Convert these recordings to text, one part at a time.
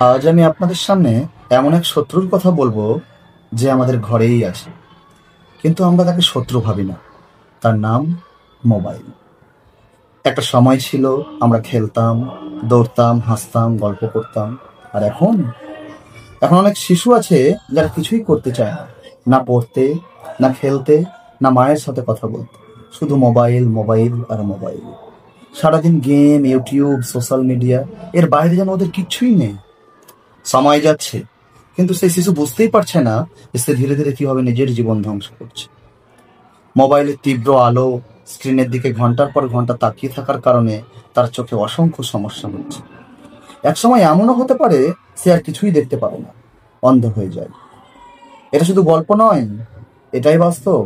আজ আমি আপনাদের সামনে এমন এক শত্রুর কথা বলবো যে আমাদের ঘরেই আছে, কিন্তু আমরা তাকে শত্রু ভাবি না। তার নাম মোবাইল। একটা সময় ছিল আমরা খেলতাম, দৌড়তাম, হাসতাম, গল্প করতাম। আর এখন এখন অনেক শিশু আছে যারা কিছুই করতে চায় না, না পড়তে, না খেলতে, না মায়ের সাথে কথা বলতে। শুধু মোবাইল, মোবাইল আর মোবাইল। সারাদিন গেম, ইউটিউব, সোশ্যাল মিডিয়া, এর বাইরে যেন ওদের কিচ্ছুই নেই। সময় যাচ্ছে, কিন্তু সেই শিশু বুঝতেই পারছে না যে সে ধীরে ধীরে কিভাবে নিজের জীবন ধ্বংস করছে। মোবাইলের তীব্র আলো, স্ক্রিনের দিকে ঘন্টার পর ঘন্টা তাকিয়ে থাকার কারণে তার চোখে অসংখ্য সমস্যা হচ্ছে। একসময় এমনও হতে পারে সে আর কিছুই দেখতে পারে না, অন্ধ হয়ে যায়। এটা শুধু গল্প নয়, এটাই বাস্তব।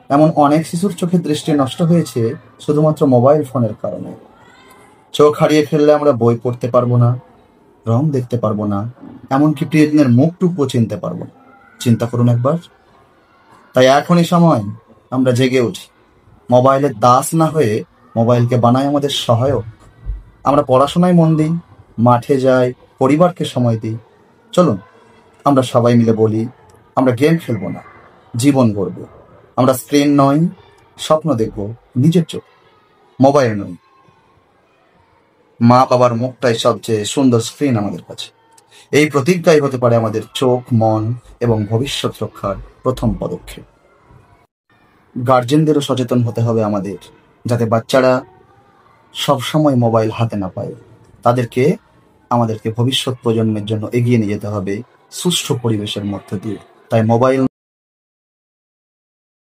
এমন অনেক শিশুর চোখের দৃষ্টি নষ্ট হয়েছে শুধুমাত্র মোবাইল ফোনের কারণে। চোখ হারিয়ে ফেললে আমরা বই পড়তে পারবো না, রং দেখতে পারবো না, এমনকি প্রিয়জনের মুখটুকুও চিনতে পারবো না। চিন্তা করুন একবার। তাই এখনই সময় আমরা জেগে উঠি, মোবাইলের দাস না হয়ে মোবাইলকে বানাই আমাদের সহায়ক। আমরা পড়াশোনায় মন দিই, মাঠে যাই, পরিবারকে সময় দিই। চলুন আমরা সবাই মিলে বলি, আমরা গেম খেলবো না, জীবন গড়ব। আমরা স্ক্রিন নয়, স্বপ্ন দেখব নিজের চোখ, মোবাইল নয়। মা বাবার মুখটাই সবচেয়ে সুন্দর স্ক্রিন আমাদের কাছে। এই প্রতিজ্ঞাই হতে পারে আমাদের চোখ, মন এবং ভবিষ্যৎ রক্ষার প্রথম পদক্ষেপ। গার্জেনদেরও সচেতন হতে হবে আমাদের, যাতে বাচ্চারা সবসময় মোবাইল হাতে না পায়। আমাদেরকে ভবিষ্যৎ প্রজন্মের জন্য এগিয়ে নিয়ে যেতে হবে সুষ্ঠু পরিবেশের মধ্য দিয়ে। তাই মোবাইল